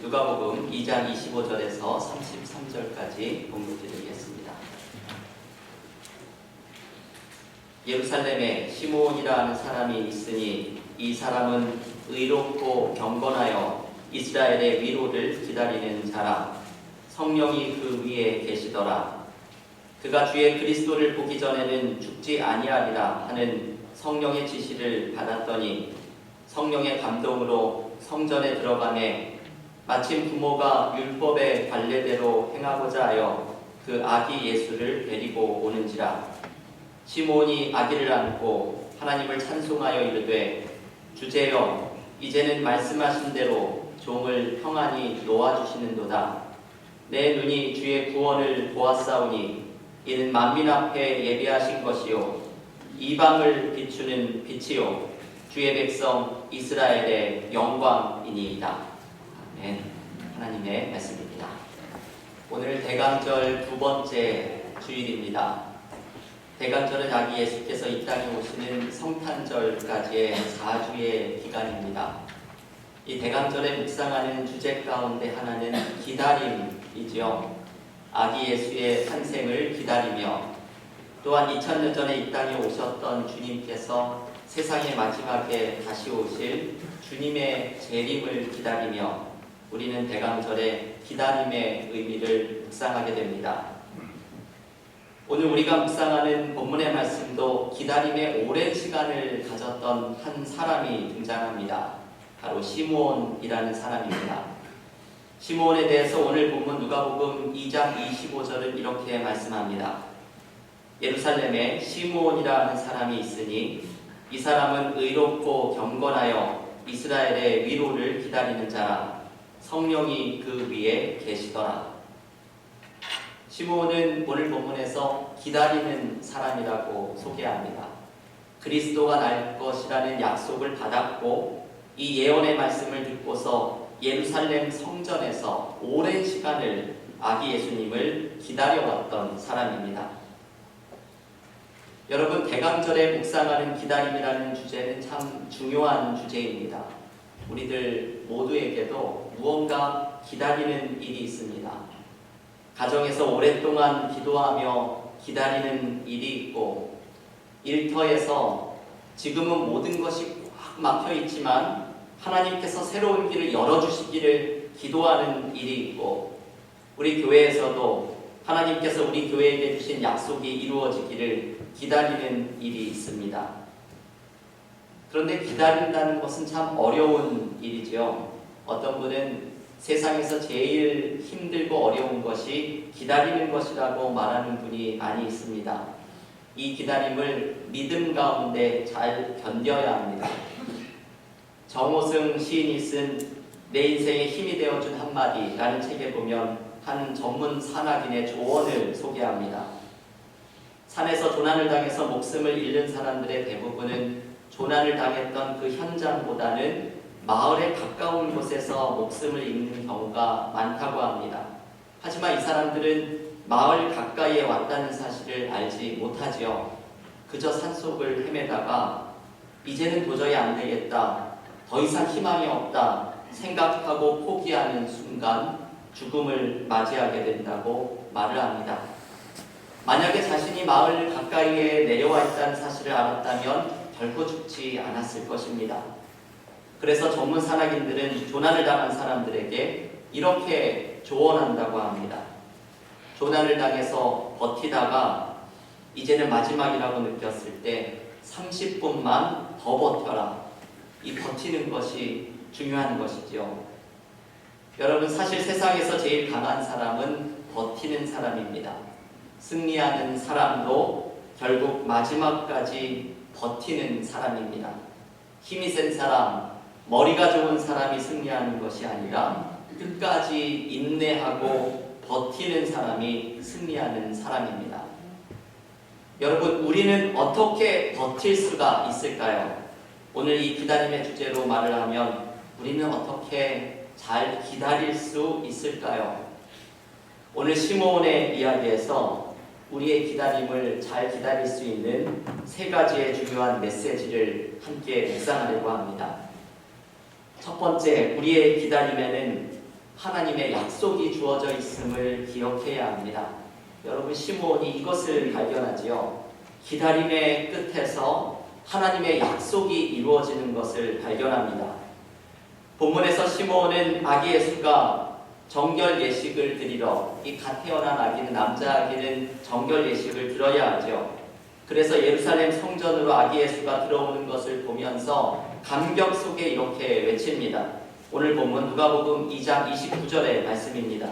누가복음 2장 25절에서 33절까지 봉독드리겠습니다. 예루살렘에 시므온이라 하는 사람이 있으니 이 사람은 의롭고 경건하여 이스라엘의 위로를 기다리는 자라. 성령이 그 위에 계시더라. 그가 주의 그리스도를 보기 전에는 죽지 아니하리라 하는 성령의 지시를 받았더니 성령의 감동으로 성전에 들어가매 마침 부모가 율법의 관례대로 행하고자 하여 그 아기 예수를 데리고 오는지라. 시므온이 아기를 안고 하나님을 찬송하여 이르되 주제여 이제는 말씀하신 대로 종을 평안히 놓아주시는도다. 내 눈이 주의 구원을 보았사오니 이는 만민 앞에 예비하신 것이요 이방을 비추는 빛이요 주의 백성 이스라엘의 영광이니이다. 아멘. 하나님의 말씀입니다. 오늘 대강절 두 번째 주일입니다. 대강절은 아기 예수께서 이 땅에 오시는 성탄절까지의 4주의 기간입니다. 이 대강절에 묵상하는 주제 가운데 하나는 기다림이지요. 아기 예수의 탄생을 기다리며 또한 2000년 전에 이 땅에 오셨던 주님께서 세상의 마지막에 다시 오실 주님의 재림을 기다리며 우리는 대강절에 기다림의 의미를 묵상하게 됩니다. 오늘 우리가 묵상하는 본문의 말씀도 기다림의 오랜 시간을 가졌던 한 사람이 등장합니다. 바로 시므온이라는 사람입니다. 시므온에 대해서 오늘 본문 누가복음 2장 25절은 이렇게 말씀합니다. 예루살렘에 시므온이라 하는 사람이 있으니 이 사람은 의롭고 경건하여 이스라엘의 위로를 기다리는 자라. 성령이 그 위에 계시더라. 시므온은 오늘 본문에서 기다리는 사람이라고 소개합니다. 그리스도가 날 것이라는 약속을 받았고 이 예언의 말씀을 듣고서 예루살렘 성전에서 오랜 시간을 아기 예수님을 기다려왔던 사람입니다. 여러분, 대강절에 묵상하는 기다림이라는 주제는 참 중요한 주제입니다. 우리들 모두에게도 무언가 기다리는 일이 있습니다. 가정에서 오랫동안 기도하며 기다리는 일이 있고, 일터에서 지금은 모든 것이 꽉 막혀 있지만 하나님께서 새로운 길을 열어주시기를 기도하는 일이 있고, 우리 교회에서도 하나님께서 우리 교회에게 주신 약속이 이루어지기를 기다리는 일이 있습니다. 그런데 기다린다는 것은 참 어려운 일이죠. 어떤 분은 세상에서 제일 힘들고 어려운 것이 기다리는 것이라고 말하는 분이 많이 있습니다. 이 기다림을 믿음 가운데 잘 견뎌야 합니다. 정호승 시인이 쓴 내 인생에 힘이 되어준 한마디라는 책에 보면 한 전문 산악인의 조언을 소개합니다. 산에서 조난을 당해서 목숨을 잃는 사람들의 대부분은 조난을 당했던 그 현장보다는 마을에 가까운 곳에서 목숨을 잃는 경우가 많다고 합니다. 하지만 이 사람들은 마을 가까이에 왔다는 사실을 알지 못하지요. 그저 산속을 헤매다가 이제는 도저히 안 되겠다, 더 이상 희망이 없다 생각하고 포기하는 순간 죽음을 맞이하게 된다고 말을 합니다. 만약에 자신이 마을 가까이에 내려와 있다는 사실을 알았다면 결코 죽지 않았을 것입니다. 그래서 전문 산악인들은 조난을 당한 사람들에게 이렇게 조언한다고 합니다. 조난을 당해서 버티다가 이제는 마지막이라고 느꼈을 때 30분만 더 버텨라. 이 버티는 것이 중요한 것이죠. 여러분, 사실 세상에서 제일 강한 사람은 버티는 사람입니다. 승리하는 사람도 결국 마지막까지 버티는 사람입니다. 힘이 센 사람, 머리가 좋은 사람이 승리하는 것이 아니라 끝까지 인내하고 버티는 사람이 승리하는 사람입니다. 여러분, 우리는 어떻게 버틸 수가 있을까요? 오늘 이 기다림의 주제로 말을 하면 우리는 어떻게 잘 기다릴 수 있을까요? 오늘 시므온의 이야기에서 우리의 기다림을 잘 기다릴 수 있는 세 가지의 중요한 메시지를 함께 묵상하려고 합니다. 첫 번째, 우리의 기다림에는 하나님의 약속이 주어져 있음을 기억해야 합니다. 여러분, 시므온이 이것을 발견하지요. 기다림의 끝에서 하나님의 약속이 이루어지는 것을 발견합니다. 본문에서 시므온은 아기 예수가 정결 예식을 드리러, 이 갓 태어난 아기는, 남자 아기는 정결 예식을 들어야 하죠. 그래서 예루살렘 성전으로 아기 예수가 들어오는 것을 보면서 감격 속에 이렇게 외칩니다. 오늘 본문 누가복음 2장 29절의 말씀입니다.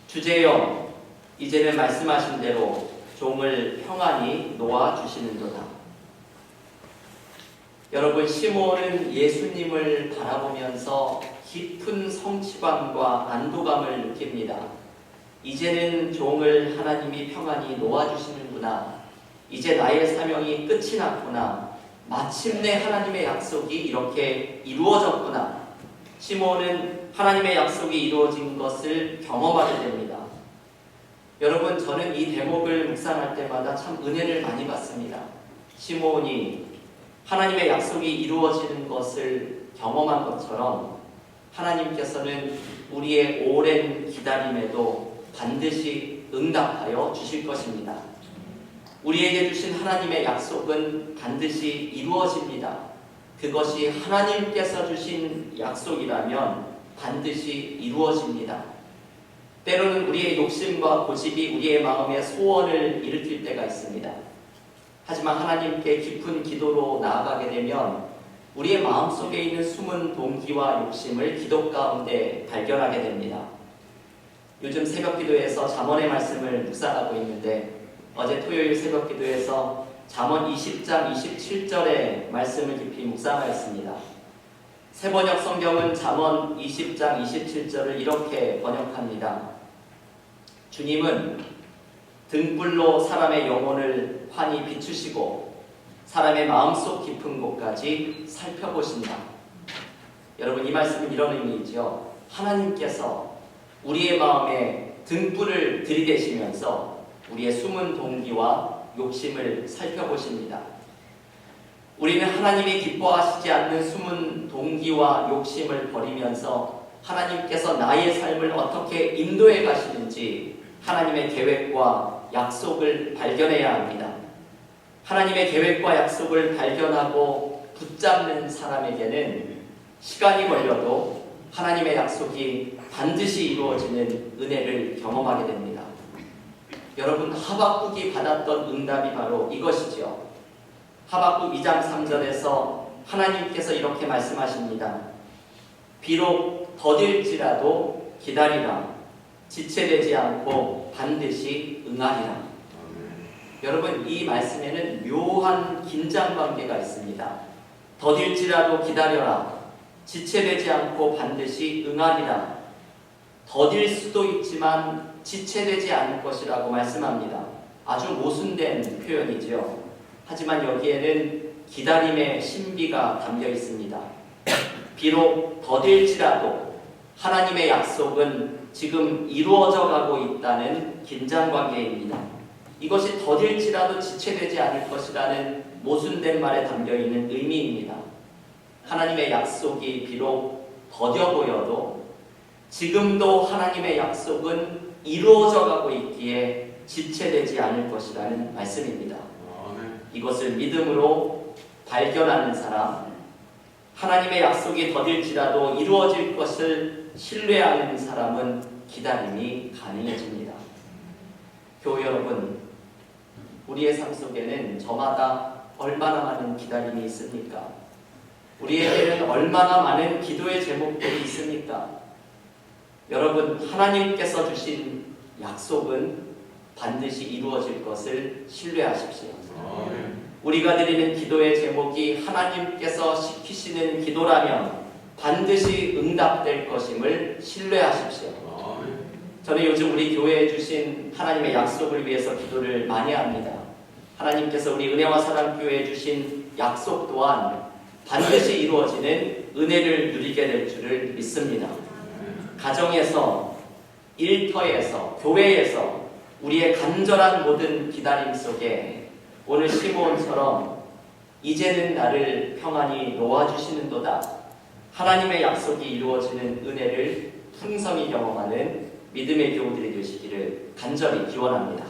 주제여, 이제는 말씀하신 대로 종을 평안히 놓아주시는도다. 여러분, 시므온은 예수님을 바라보면서 깊은 성취감과 안도감을 느낍니다. 이제는 종을 하나님이 평안히 놓아주시는구나. 이제 나의 사명이 끝이 났구나. 마침내 하나님의 약속이 이렇게 이루어졌구나. 시므온은 하나님의 약속이 이루어진 것을 경험하게 됩니다. 여러분, 저는 이 대목을 묵상할 때마다 참 은혜를 많이 받습니다. 시므온이 하나님의 약속이 이루어지는 것을 경험한 것처럼 하나님께서는 우리의 오랜 기다림에도 반드시 응답하여 주실 것입니다. 우리에게 주신 하나님의 약속은 반드시 이루어집니다. 그것이 하나님께서 주신 약속이라면 반드시 이루어집니다. 때로는 우리의 욕심과 고집이 우리의 마음에 소원을 일으킬 때가 있습니다. 하지만 하나님께 깊은 기도로 나아가게 되면 우리의 마음속에 있는 숨은 동기와 욕심을 기도 가운데 발견하게 됩니다. 요즘 새벽기도에서 잠언의 말씀을 묵상하고 있는데 어제 토요일 새벽기도에서 잠언 20장 27절의 말씀을 깊이 묵상하였습니다. 새번역 성경은 잠언 20장 27절을 이렇게 번역합니다. 주님은 등불로 사람의 영혼을 환히 비추시고 사람의 마음속 깊은 곳까지 살펴보신다. 여러분, 이 말씀은 이런 의미이죠. 하나님께서 우리의 마음에 등불을 들이대시면서 우리의 숨은 동기와 욕심을 살펴보십니다. 우리는 하나님이 기뻐하시지 않는 숨은 동기와 욕심을 버리면서 하나님께서 나의 삶을 어떻게 인도해 가시는지 하나님의 계획과 약속을 발견해야 합니다. 하나님의 계획과 약속을 발견하고 붙잡는 사람에게는 시간이 걸려도 하나님의 약속이 반드시 이루어지는 은혜를 경험하게 됩니다. 여러분, 하박국이 받았던 응답이 바로 이것이죠. 하박국 2장 3절에서 하나님께서 이렇게 말씀하십니다. 비록 더딜지라도 기다리라. 지체되지 않고 반드시 응하리라. 여러분, 이 말씀에는 묘한 긴장관계가 있습니다. 더딜지라도 기다려라. 지체되지 않고 반드시 응하리라. 더딜 수도 있지만 지체되지 않을 것이라고 말씀합니다. 아주 모순된 표현이지요. 하지만 여기에는 기다림의 신비가 담겨 있습니다. 비록 더딜지라도 하나님의 약속은 지금 이루어져 가고 있다는 긴장관계입니다. 이것이 더딜지라도 지체되지 않을 것이라는 모순된 말에 담겨있는 의미입니다. 하나님의 약속이 비록 더뎌 보여도 지금도 하나님의 약속은 이루어져 가고 있기에 지체되지 않을 것이라는 말씀입니다. 이것을 믿음으로 발견하는 사람, 하나님의 약속이 더딜지라도 이루어질 것을 신뢰하는 사람은 기다림이 가능해집니다. 교회 여러분, 우리의 삶 속에는 저마다 얼마나 많은 기다림이 있습니까? 우리에게는 얼마나 많은 기도의 제목들이 있습니까? 여러분, 하나님께서 주신 약속은 반드시 이루어질 것을 신뢰하십시오. 우리가 드리는 기도의 제목이 하나님께서 시키시는 기도라면 반드시 응답될 것임을 신뢰하십시오. 저는 요즘 우리 교회에 주신 하나님의 약속을 위해서 기도를 많이 합니다. 하나님께서 우리 은혜와 사랑교회에 주신 약속 또한 반드시 이루어지는 은혜를 누리게 될 줄을 믿습니다. 가정에서, 일터에서, 교회에서 우리의 간절한 모든 기다림 속에 오늘 시므온처럼 이제는 나를 평안히 놓아주시는도다. 하나님의 약속이 이루어지는 은혜를 풍성히 경험하는 믿음의 교우들이 되시기를 간절히 기원합니다.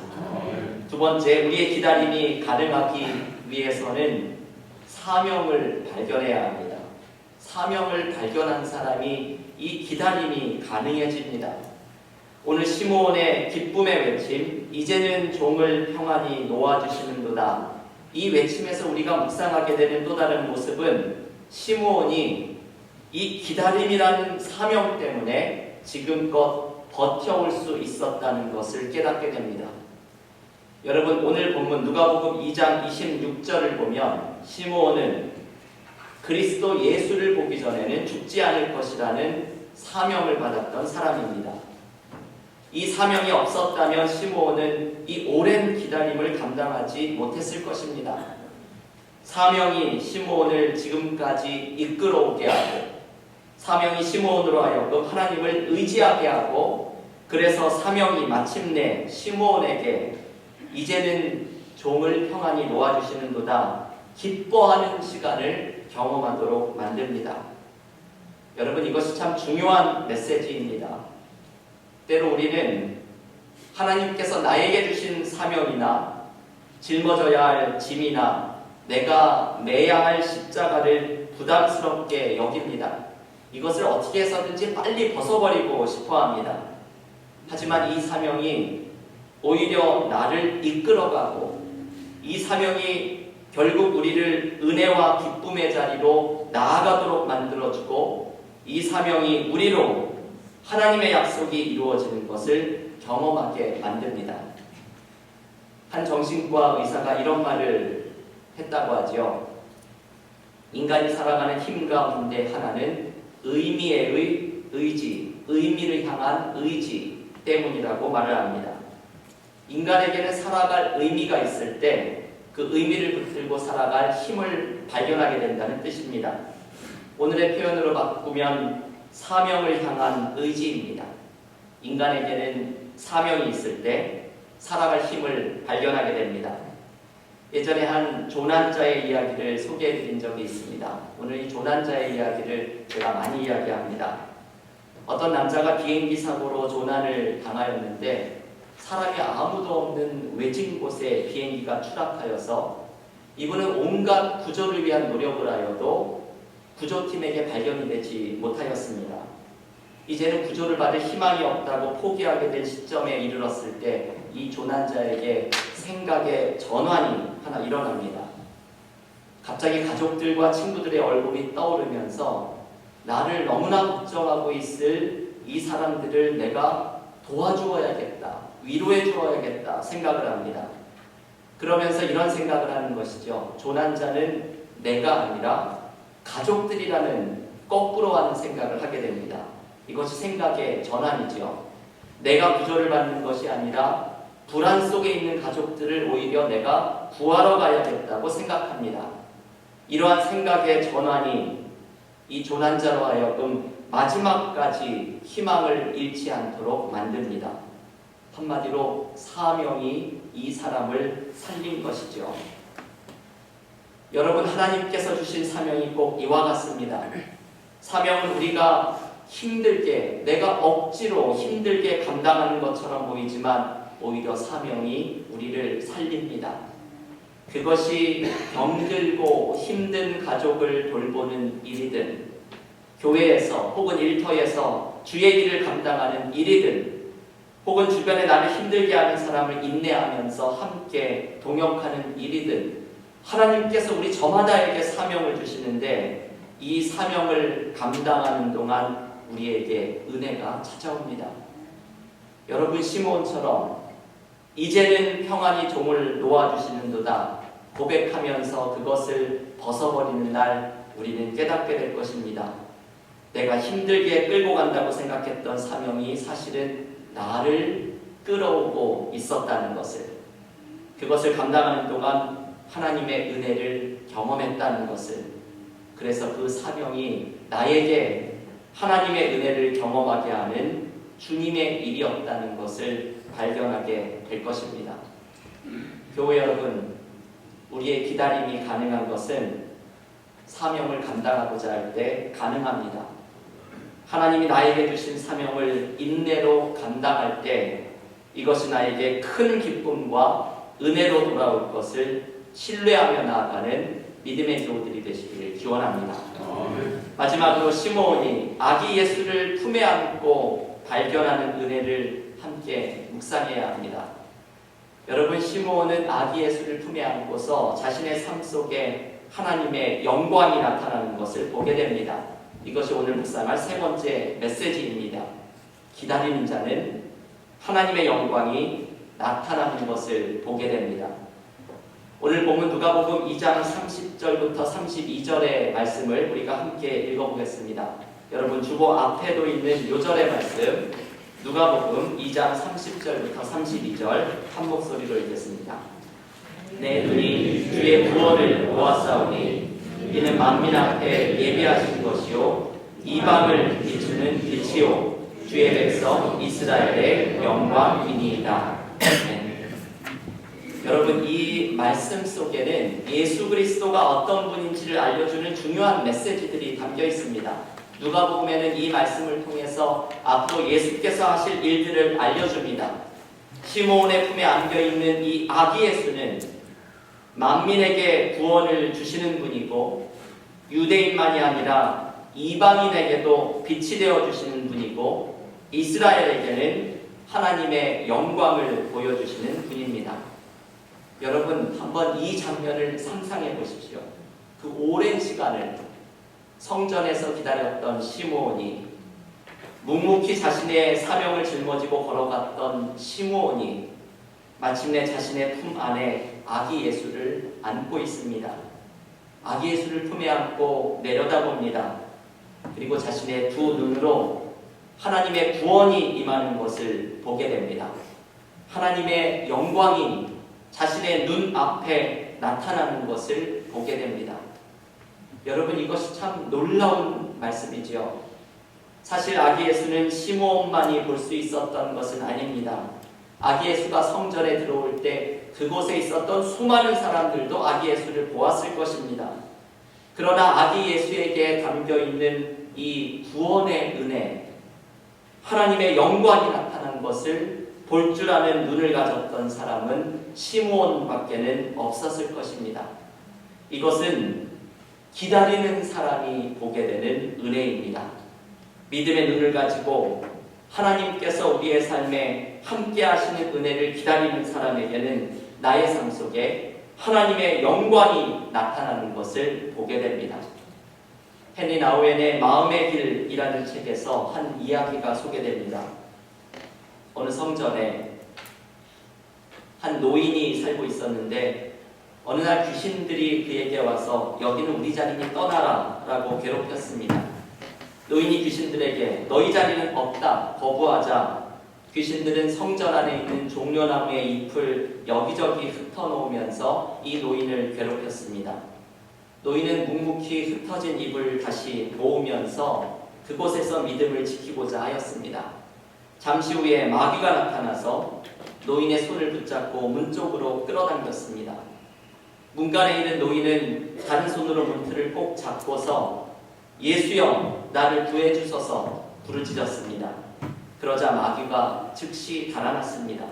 두 번째, 우리의 기다림이 가능하기 위해서는 사명을 발견해야 합니다. 사명을 발견한 사람이 이 기다림이 가능해집니다. 오늘 시므온의 기쁨의 외침, 이제는 종을 평안히 놓아주시는도다. 이 외침에서 우리가 묵상하게 되는 또 다른 모습은 시므온이 이 기다림이라는 사명 때문에 지금껏 버텨올 수 있었다는 것을 깨닫게 됩니다. 여러분, 오늘 본문 누가복음 2장 26절을 보면 시므온은 그리스도 예수를 보기 전에는 죽지 않을 것이라는 사명을 받았던 사람입니다. 이 사명이 없었다면 시므온은 이 오랜 기다림을 감당하지 못했을 것입니다. 사명이 시므온을 지금까지 이끌어오게 하고, 사명이 시므온으로 하여금 하나님을 의지하게 하고, 그래서 사명이 마침내 시므온에게 이제는 종을 평안히 놓아주시는도다 기뻐하는 시간을 경험하도록 만듭니다. 여러분, 이것이 참 중요한 메시지입니다. 때로 우리는 하나님께서 나에게 주신 사명이나 짊어져야 할 짐이나 내가 매야 할 십자가를 부담스럽게 여깁니다. 이것을 어떻게 해서든지 빨리 벗어버리고 싶어합니다. 하지만 이 사명이 오히려 나를 이끌어가고, 이 사명이 결국 우리를 은혜와 기쁨의 자리로 나아가도록 만들어주고, 이 사명이 우리로 하나님의 약속이 이루어지는 것을 경험하게 만듭니다. 한 정신과 의사가 이런 말을 했다고 하죠. 인간이 살아가는 힘 가운데 하나는 의미의 의지, 의미를 향한 의지 때문이라고 말을 합니다. 인간에게는 살아갈 의미가 있을 때 그 의미를 붙들고 살아갈 힘을 발견하게 된다는 뜻입니다. 오늘의 표현으로 바꾸면 사명을 향한 의지입니다. 인간에게는 사명이 있을 때 살아갈 힘을 발견하게 됩니다. 예전에 한 조난자의 이야기를 소개해드린 적이 있습니다. 오늘 이 조난자의 이야기를 제가 많이 이야기합니다. 어떤 남자가 비행기 사고로 조난을 당하였는데 사람이 아무도 없는 외진 곳에 비행기가 추락하여서 이분은 온갖 구조를 위한 노력을 하여도 구조팀에게 발견이 되지 못하였습니다. 이제는 구조를 받을 희망이 없다고 포기하게 된 시점에 이르렀을 때 이 조난자에게 생각의 전환이 하나 일어납니다. 갑자기 가족들과 친구들의 얼굴이 떠오르면서 나를 너무나 걱정하고 있을 이 사람들을 내가 도와주어야겠다, 위로해 주어야겠다 생각을 합니다. 그러면서 이런 생각을 하는 것이죠. 조난자는 내가 아니라 가족들이라는 거꾸로 하는 생각을 하게 됩니다. 이것이 생각의 전환이죠. 내가 구조를 받는 것이 아니라 불안 속에 있는 가족들을 오히려 내가 구하러 가야겠다고 생각합니다. 이러한 생각의 전환이 이 조난자로 하여금 마지막까지 희망을 잃지 않도록 만듭니다. 한마디로 사명이 이 사람을 살린 것이죠. 여러분, 하나님께서 주신 사명이 꼭 이와 같습니다. 사명은 우리가 힘들게, 내가 억지로 힘들게 감당하는 것처럼 보이지만 오히려 사명이 우리를 살립니다. 그것이 병들고 힘든 가족을 돌보는 일이든, 교회에서 혹은 일터에서 주의 일을 감당하는 일이든, 혹은 주변에 나를 힘들게 하는 사람을 인내하면서 함께 동역하는 일이든, 하나님께서 우리 저마다에게 사명을 주시는데 이 사명을 감당하는 동안 우리에게 은혜가 찾아옵니다. 여러분, 시므온처럼 이제는 평안히 종을 놓아주시는도다 고백하면서 그것을 벗어버리는 날 우리는 깨닫게 될 것입니다. 내가 힘들게 끌고 간다고 생각했던 사명이 사실은 나를 끌어오고 있었다는 것을, 그것을 감당하는 동안 하나님의 은혜를 경험했다는 것을, 그래서 그 사명이 나에게 하나님의 은혜를 경험하게 하는 주님의 일이었다는 것을 발견하게 될 것입니다. 교회 여러분, 우리의 기다림이 가능한 것은 사명을 감당하고자 할 때 가능합니다. 하나님이 나에게 주신 사명을 인내로 감당할 때 이것이 나에게 큰 기쁨과 은혜로 돌아올 것을 신뢰하며 나아가는 믿음의 교우들이 되시기를 기원합니다. 마지막으로 시므온이 아기 예수를 품에 안고 발견하는 은혜를 함께 묵상해야 합니다. 여러분, 시므온은 아기 예수를 품에 안고서 자신의 삶 속에 하나님의 영광이 나타나는 것을 보게 됩니다. 이것이 오늘 묵상할 세 번째 메시지입니다. 기다리는 자는 하나님의 영광이 나타나는 것을 보게 됩니다. 오늘 본문 누가복음 2장 30절부터 32절의 말씀을 우리가 함께 읽어보겠습니다. 여러분 주보 앞에도 있는 요절의 말씀 누가복음 2장 30절부터 32절 한 목소리로 읽겠습니다. 내 눈이 주의 구원을 보았사오니 이는 만민 앞에 예비하신 것이요 이방을 비추는 빛이요 주의 백성 이스라엘의 영광이니이다. 여러분, 이 말씀 속에는 예수 그리스도가 어떤 분인지를 알려주는 중요한 메시지들이 담겨 있습니다. 누가복음에는 이 말씀을 통해서 앞으로 예수께서 하실 일들을 알려줍니다. 시므온의 품에 안겨있는 이 아기 예수는 만민에게 구원을 주시는 분이고 유대인만이 아니라 이방인에게도 빛이 되어주시는 분이고 이스라엘에게는 하나님의 영광을 보여주시는 분입니다. 여러분, 한번 이 장면을 상상해 보십시오. 그 오랜 시간을 성전에서 기다렸던 시므온이, 묵묵히 자신의 사명을 짊어지고 걸어갔던 시므온이 마침내 자신의 품 안에 아기 예수를 안고 있습니다. 아기 예수를 품에 안고 내려다봅니다. 그리고 자신의 두 눈으로 하나님의 구원이 임하는 것을 보게 됩니다. 하나님의 영광이 자신의 눈 앞에 나타나는 것을 보게 됩니다. 여러분, 이것이 참 놀라운 말씀이지요. 사실 아기 예수는 시므온만이 볼 수 있었던 것은 아닙니다. 아기 예수가 성전에 들어올 때 그곳에 있었던 수많은 사람들도 아기 예수를 보았을 것입니다. 그러나 아기 예수에게 담겨있는 이 구원의 은혜, 하나님의 영광이 나타난 것을 볼 줄 아는 눈을 가졌던 사람은 시므온밖에는 없었을 것입니다. 이것은 기다리는 사람이 보게 되는 은혜입니다. 믿음의 눈을 가지고 하나님께서 우리의 삶에 함께 하시는 은혜를 기다리는 사람에게는 나의 삶 속에 하나님의 영광이 나타나는 것을 보게 됩니다. 헨리 나우엔의 마음의 길이라는 책에서 한 이야기가 소개됩니다. 어느 성전에 한 노인이 살고 있었는데 어느 날 귀신들이 그에게 와서 여기는 우리 자리니 떠나라 라고 괴롭혔습니다. 노인이 귀신들에게 너희 자리는 없다 거부하자 귀신들은 성전 안에 있는 종려나무의 잎을 여기저기 흩어놓으면서 이 노인을 괴롭혔습니다. 노인은 묵묵히 흩어진 잎을 다시 모으면서 그곳에서 믿음을 지키고자 하였습니다. 잠시 후에 마귀가 나타나서 노인의 손을 붙잡고 문 쪽으로 끌어당겼습니다. 문간에 있는 노인은 다른 손으로 문틀을 꼭 잡고서 예수여 나를 구해주소서 부르짖었습니다. 그러자 마귀가 즉시 달아났습니다.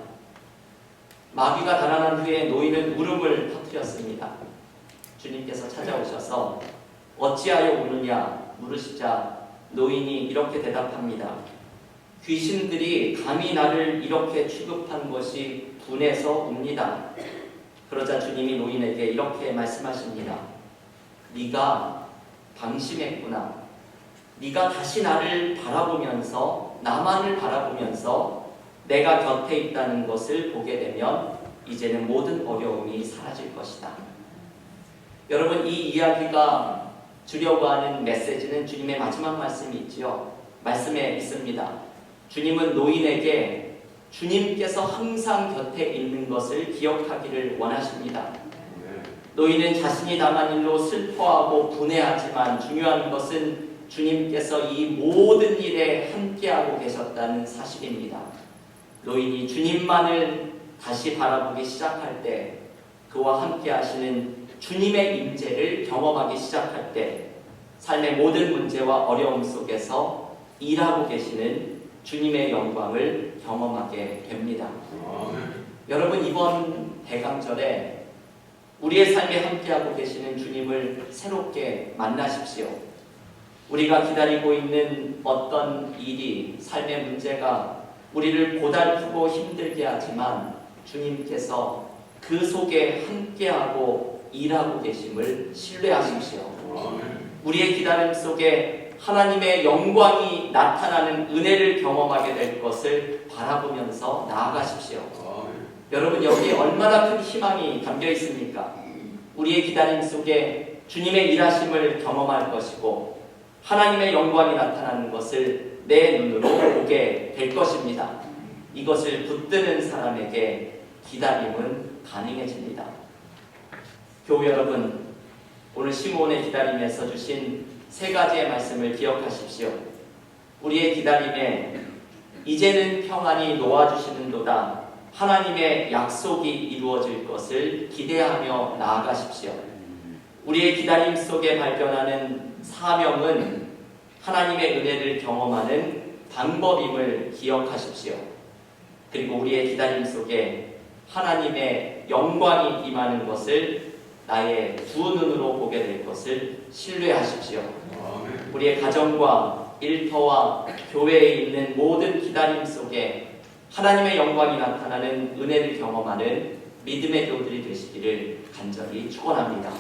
마귀가 달아난 후에 노인은 울음을 터뜨렸습니다. 주님께서 찾아오셔서 어찌하여 우느냐 물으시자 노인이 이렇게 대답합니다. 귀신들이 감히 나를 이렇게 취급한 것이 분해서 웁니다. 그러자 주님이 노인에게 이렇게 말씀하십니다. 네가 방심했구나. 네가 다시 나를 바라보면서 나만을 바라보면서 내가 곁에 있다는 것을 보게 되면 이제는 모든 어려움이 사라질 것이다. 여러분, 이 이야기가 주려고 하는 메시지는 주님의 마지막 말씀이 있지요. 말씀에 있습니다. 주님은 노인에게 주님께서 항상 곁에 있는 것을 기억하기를 원하십니다. 노인은 자신이 당한 일로 슬퍼하고 분해하지만 중요한 것은 주님께서 이 모든 일에 함께하고 계셨다는 사실입니다. 노인이 주님만을 다시 바라보기 시작할 때, 그와 함께 하시는 주님의 임재를 경험하기 시작할 때 삶의 모든 문제와 어려움 속에서 일하고 계시는 주님의 영광을 경험하게 됩니다. 여러분, 이번 대강절에 우리의 삶에 함께하고 계시는 주님을 새롭게 만나십시오. 우리가 기다리고 있는 어떤 일이, 삶의 문제가 우리를 고달프고 힘들게 하지만 주님께서 그 속에 함께하고 일하고 계심을 신뢰하십시오. 우리의 기다림 속에 하나님의 영광이 나타나는 은혜를 경험하게 될 것을 바라보면서 나아가십시오. 여러분, 여기에 얼마나 큰 희망이 담겨 있습니까? 우리의 기다림 속에 주님의 일하심을 경험할 것이고 하나님의 영광이 나타나는 것을 내 눈으로 보게 될 것입니다. 이것을 붙드는 사람에게 기다림은 가능해집니다. 교우 여러분, 오늘 시므온의 기다림에서 주신 세 가지의 말씀을 기억하십시오. 우리의 기다림에 이제는 평안이 놓아주시는도다 하나님의 약속이 이루어질 것을 기대하며 나아가십시오. 우리의 기다림 속에 발견하는 사명은 하나님의 은혜를 경험하는 방법임을 기억하십시오. 그리고 우리의 기다림 속에 하나님의 영광이 임하는 것을 나의 두 눈으로 보게 될 것을 신뢰하십시오. 우리의 가정과 일터와 교회에 있는 모든 기다림 속에 하나님의 영광이 나타나는 은혜를 경험하는 믿음의 교우들이 되시기를 간절히 축원합니다.